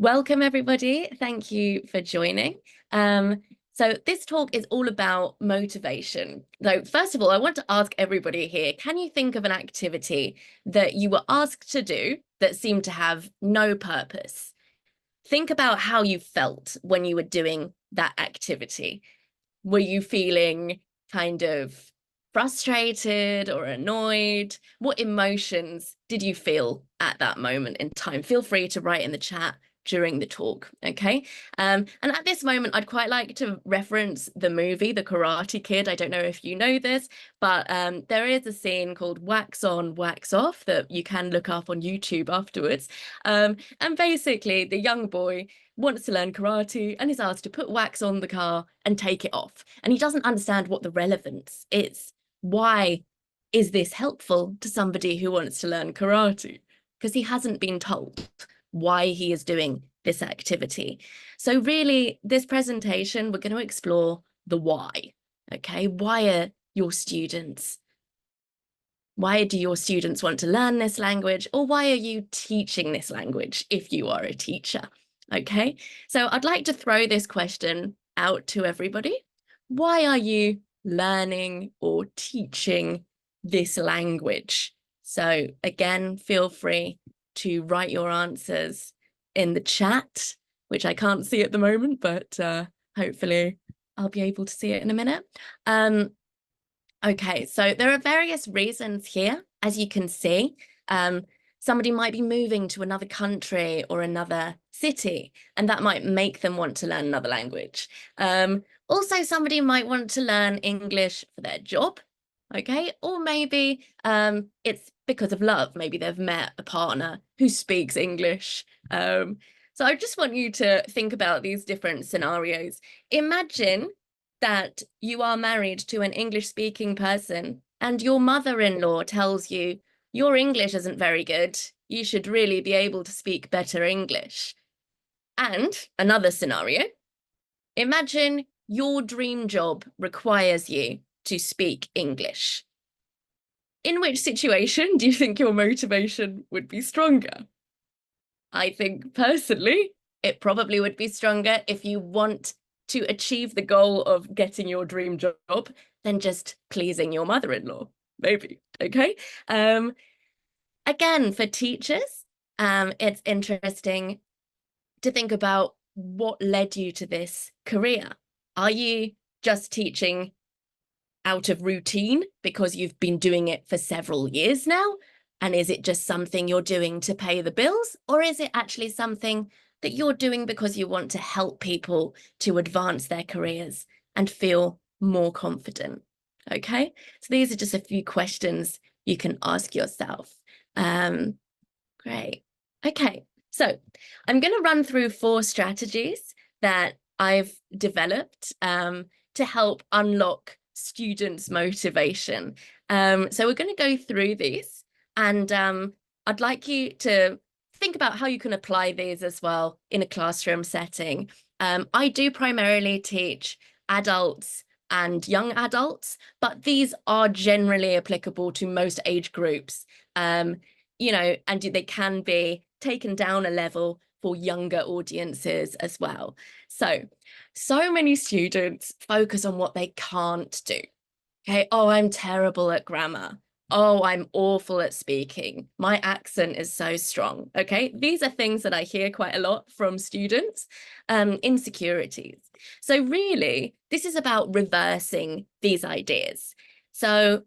Welcome, everybody. Thank you for joining. So this talk is all about motivation. So first of all, I want to ask everybody here, can you think of an activity that you were asked to do that seemed to have no purpose? Think about how you felt when you were doing that activity. Were you feeling kind of frustrated or annoyed? What emotions did you feel at that moment in time? Feel free to write in the chat during the talk, okay? And at this moment, I'd quite like to reference the movie, The Karate Kid. I don't know if you know this, but there is a scene called Wax On, Wax Off that you can look up on YouTube afterwards. And basically, the young boy wants to learn karate and is asked to put wax on the car and take it off. And he doesn't understand what the relevance is. Why is this helpful to somebody who wants to learn karate? Because he hasn't been told why he is doing this activity. So really, this presentation, we're going to explore the why, okay? Why do your students want to learn this language, or why are you teaching this language if you are a teacher? Okay, so I'd like to throw this question out to everybody. Why are you learning or teaching this language? So again, feel free to write your answers in the chat, which I can't see at the moment, but hopefully I'll be able to see it in a minute. Okay, so there are various reasons here, as you can see. Somebody might be moving to another country or another city, and that might make them want to learn another language. Also, somebody might want to learn English for their job, okay? Or maybe it's because of love. Maybe they've met a partner who speaks English. So I just want you to think about these different scenarios. Imagine that you are married to an English-speaking person and your mother-in-law tells you, your English isn't very good. You should really be able to speak better English. And another scenario, imagine your dream job requires you to speak English. In which situation do you think your motivation would be stronger? I think personally, it probably would be stronger if you want to achieve the goal of getting your dream job than just pleasing your mother-in-law, maybe, okay? Again, for teachers, it's interesting to think about what led you to this career. Are you just teaching out of routine because you've been doing it for several years now? And is it just something you're doing to pay the bills? Or is it actually something that you're doing because you want to help people to advance their careers and feel more confident? Okay, so these are just a few questions you can ask yourself. Great. Okay, so I'm going to run through 4 strategies that I've developed to help unlock students' motivation. So we're going to go through these, and I'd like you to think about how you can apply these as well in a classroom setting. I do primarily teach adults and young adults, but these are generally applicable to most age groups. You know, and they can be taken down a level for younger audiences as well. So many students focus on what they can't do. Okay, oh, I'm terrible at grammar. Oh, I'm awful at speaking. My accent is so strong. Okay, these are things that I hear quite a lot from students, insecurities. So really, this is about reversing these ideas. So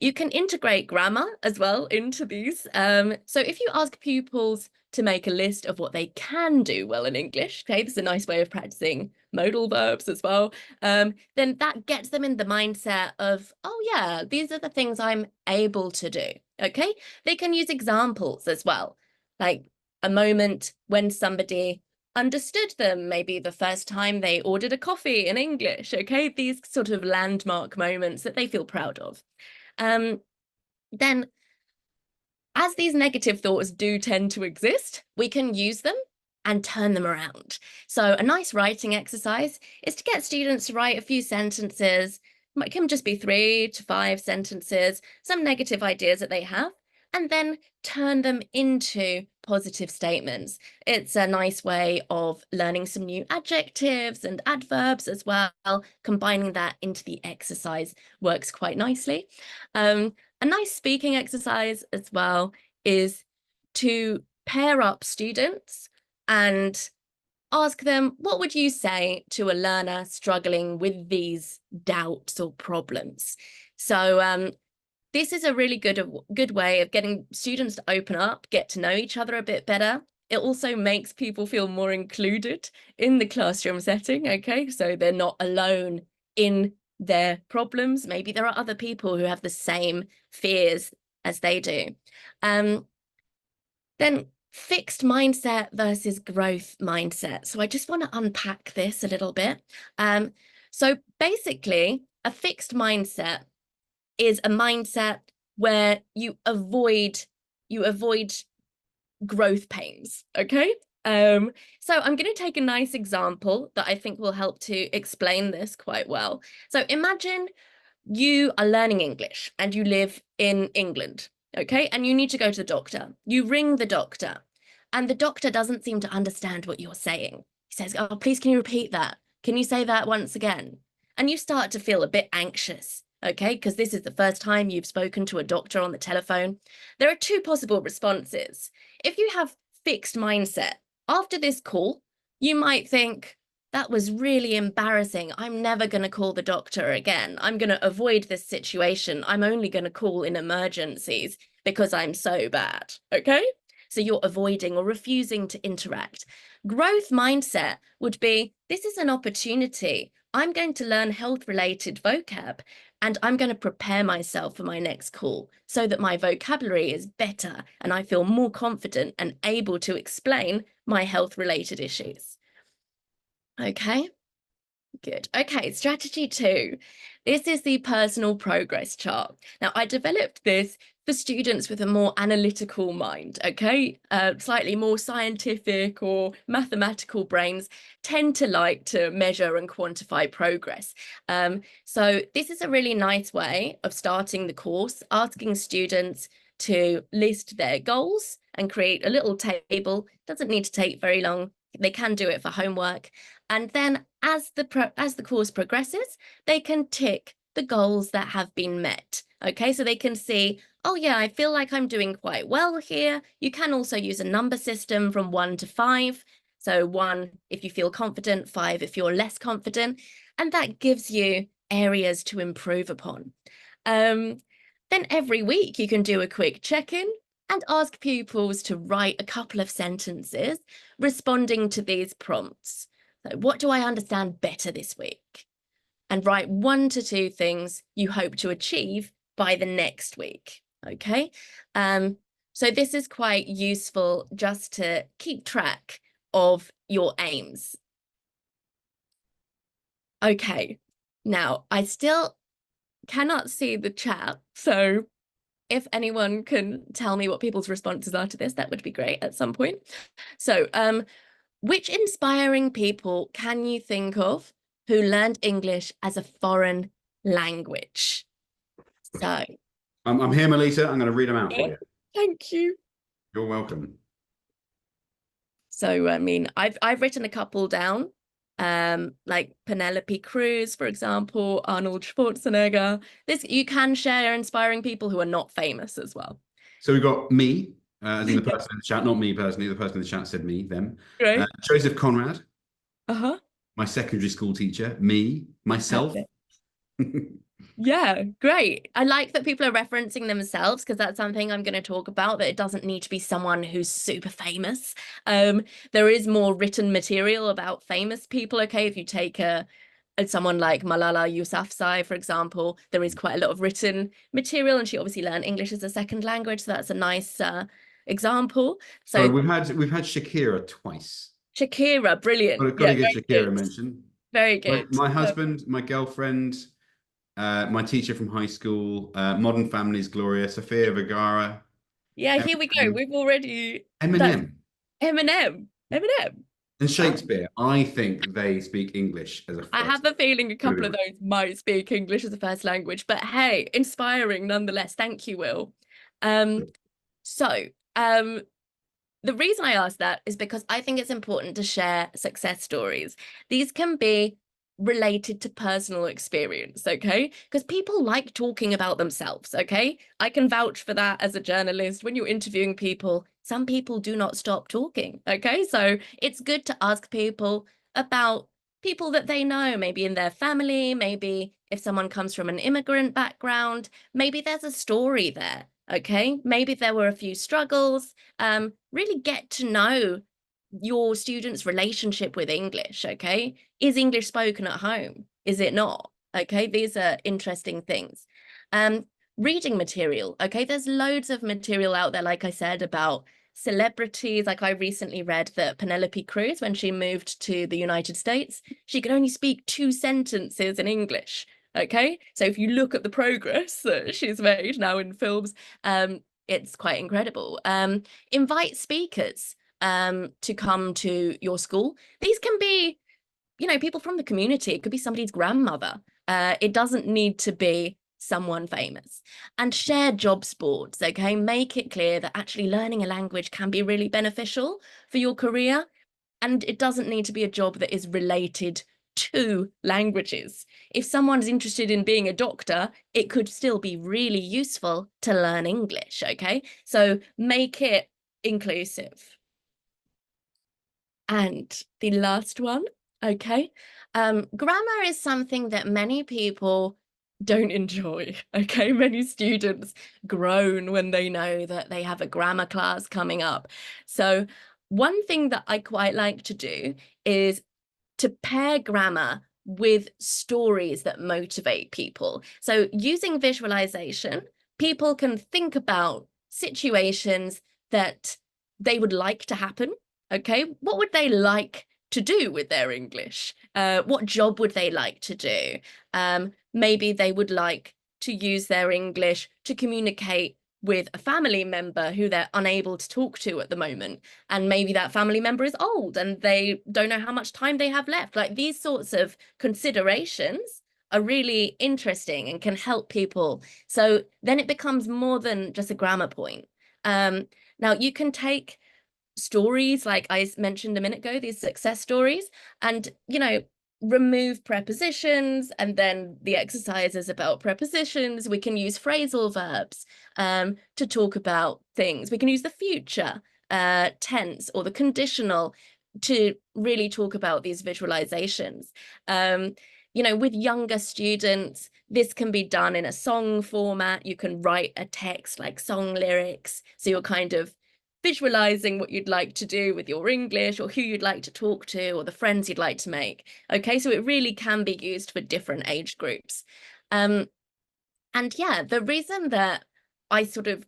you can integrate grammar as well into these. So if you ask pupils to make a list of what they can do well in English, okay, this is a nice way of practicing modal verbs as well, then that gets them in the mindset of, oh yeah, these are the things I'm able to do, okay? They can use examples as well, like a moment when somebody understood them, maybe the first time they ordered a coffee in English, okay? These sort of landmark moments that they feel proud of. Then as these negative thoughts do tend to exist, we can use them and turn them around. So a nice writing exercise is to get students to write a few sentences. It can just be 3 to 5 sentences, some negative ideas that they have, and then turn them into positive statements. It's a nice way of learning some new adjectives and adverbs as well. Combining that into the exercise works quite nicely. A nice speaking exercise as well is to pair up students and ask them, what would you say to a learner struggling with these doubts or problems? So this is a really good way of getting students to open up, get to know each other a bit better. It also makes people feel more included in the classroom setting, okay? So they're not alone in their problems. Maybe there are other people who have the same fears as they do. Then fixed mindset versus growth mindset. So I just want to unpack this a little bit. So basically, a fixed mindset is a mindset where you avoid growth pains, okay? So I'm going to take a nice example that I think will help to explain this quite well. So imagine you are learning English and you live in England, okay? And you need to go to the doctor. You ring the doctor and the doctor doesn't seem to understand what you're saying. He says, oh, please, can you repeat that? Can you say that once again? And you start to feel a bit anxious, okay? Because this is the first time you've spoken to a doctor on the telephone. There are two possible responses. If you have fixed mindset, after this call, you might think, that was really embarrassing. I'm never going to call the doctor again. I'm going to avoid this situation. I'm only going to call in emergencies because I'm so bad, okay? So you're avoiding or refusing to interact. Growth mindset would be, this is an opportunity. I'm going to learn health-related vocab and I'm going to prepare myself for my next call so that my vocabulary is better and I feel more confident and able to explain my health-related issues. Okay, good. Okay, strategy 2. This is the personal progress chart. Now, I developed this for students with a more analytical mind, okay? Slightly more scientific or mathematical brains tend to like to measure and quantify progress. So this is a really nice way of starting the course, asking students to list their goals and create a little table. Doesn't need to take very long. They can do it for homework. And then as the course progresses, they can tick the goals that have been met. Okay, so they can see, oh yeah, I feel like I'm doing quite well here. You can also use a number system from 1 to 5. So 1 if you feel confident, 5 if you're less confident, and that gives you areas to improve upon. Then every week you can do a quick check-in and ask pupils to write a couple of sentences responding to these prompts. So what do I understand better this week? And write 1 to 2 things you hope to achieve by the next week, okay? So this is quite useful just to keep track of your aims. Okay, now I still cannot see the chat, so if anyone can tell me what people's responses are to this, that would be great at some point. So, which inspiring people can you think of who learned English as a foreign language? So, I'm here, Melita. I'm going to read them out for you. Thank you. You're welcome. So, I mean, I've written a couple down, like Penelope Cruz, for example, Arnold Schwarzenegger. You can share inspiring people who are not famous as well. So we've got me, as in the person in the chat, not me personally. The person in the chat said me, them. Great. Joseph Conrad. Uh-huh. My secondary school teacher. Me, myself. Yeah, great. I like that people are referencing themselves because that's something I'm going to talk about, that it doesn't need to be someone who's super famous. There is more written material about famous people, okay? If you take someone like Malala Yousafzai, for example, there is quite a lot of written material and she obviously learned English as a second language, so that's a nice example. So we've had Shakira twice. Shakira, brilliant. Got to give Shakira a mention. Very good. My husband, my girlfriend, my teacher from high school, Modern Family's Gloria, Sofia Vergara. Yeah, here we go. We've already... Eminem. Eminem. And Shakespeare. I think they speak English as a first. I have a feeling a couple of those might speak English as a first language, but hey, inspiring nonetheless. Thank you, Will. So The reason I ask that is because I think it's important to share success stories. These can be related to personal experience, okay? Because people like talking about themselves, okay? I can vouch for that as a journalist. When you're interviewing people, some people do not stop talking, okay? So it's good to ask people about people that they know, maybe in their family, maybe if someone comes from an immigrant background, maybe there's a story there, okay? Maybe there were a few struggles. Really get to know your students' relationship with English, okay? Is English spoken at home? Is it not? Okay, these are interesting things. Um, Reading material, okay? There's loads of material out there, like I said, about celebrities. Like I recently read that Penelope Cruz, when she moved to the United States, she could only speak 2 sentences in English. Okay, so if you look at the progress that she's made now in films, it's quite incredible. Invite speakers to come to your school. These can be, people from the community. It could be somebody's grandmother. It doesn't need to be someone famous. And share jobs boards, okay? Make it clear that actually learning a language can be really beneficial for your career. And it doesn't need to be a job that is related to languages. If someone's interested in being a doctor, it could still be really useful to learn English, okay? So make it inclusive. And the last one, okay? Grammar is something that many people don't enjoy, okay? Many students groan when they know that they have a grammar class coming up. So one thing that I quite like to do is to pair grammar with stories that motivate people. So using visualization, people can think about situations that they would like to happen. Okay, what would they like to do with their English? What job would they like to do? Maybe they would like to use their English to communicate with a family member who they're unable to talk to at the moment. And maybe that family member is old and they don't know how much time they have left. Like these sorts of considerations are really interesting and can help people. So then it becomes more than just a grammar point. Um, Now you can take stories like I mentioned a minute ago, these success stories, and remove prepositions, and then the exercises about prepositions. We can use phrasal verbs to talk about things. We can use the future tense or the conditional to really talk about these visualizations. With younger students, this can be done in a song format. You can write a text like song lyrics, so you're kind of visualizing what you'd like to do with your English or who you'd like to talk to or the friends you'd like to make. Okay, so it really can be used for different age groups. And yeah, the reason that I sort of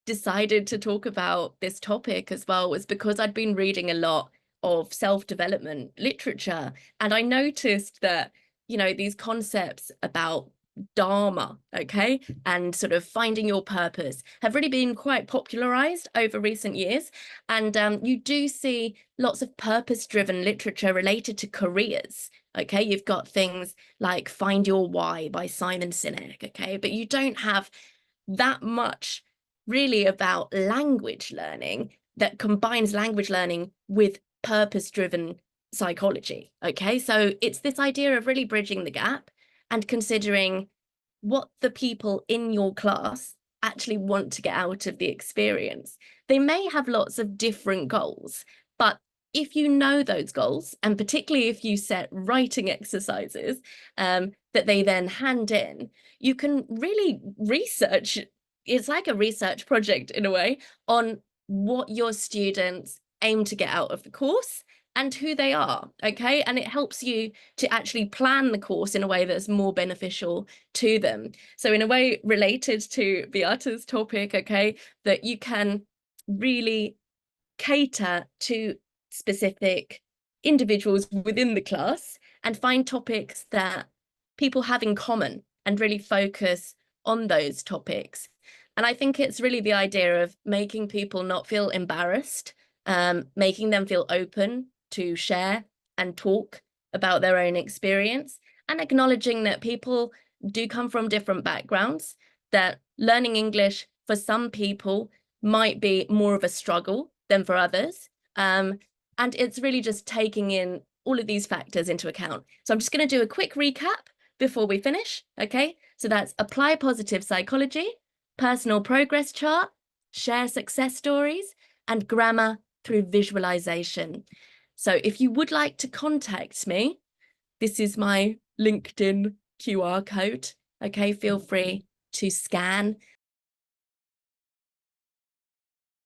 decided to talk about this topic as well was because I'd been reading a lot of self-development literature, and I noticed that, these concepts about Dharma, okay, and sort of finding your purpose have really been quite popularized over recent years. And you do see lots of purpose-driven literature related to careers. Okay, you've got things like Find Your Why by Simon Sinek, okay, but you don't have that much really about language learning that combines language learning with purpose-driven psychology. Okay, so it's this idea of really bridging the gap and considering what the people in your class actually want to get out of the experience. They may have lots of different goals, but if you know those goals, and particularly if you set writing exercises that they then hand in, you can really research. It's like a research project in a way on what your students aim to get out of the course and who they are, okay? And it helps you to actually plan the course in a way that's more beneficial to them. So in a way related to Beata's topic, okay, that you can really cater to specific individuals within the class and find topics that people have in common and really focus on those topics. And I think it's really the idea of making people not feel embarrassed, making them feel open to share and talk about their own experience, and acknowledging that people do come from different backgrounds, that learning English for some people might be more of a struggle than for others. And it's really just taking in all of these factors into account. So I'm just going to do a quick recap before we finish. Okay, so that's apply positive psychology, personal progress chart, share success stories, and grammar through visualization. So if you would like to contact me, this is my LinkedIn QR code. Okay, feel free to scan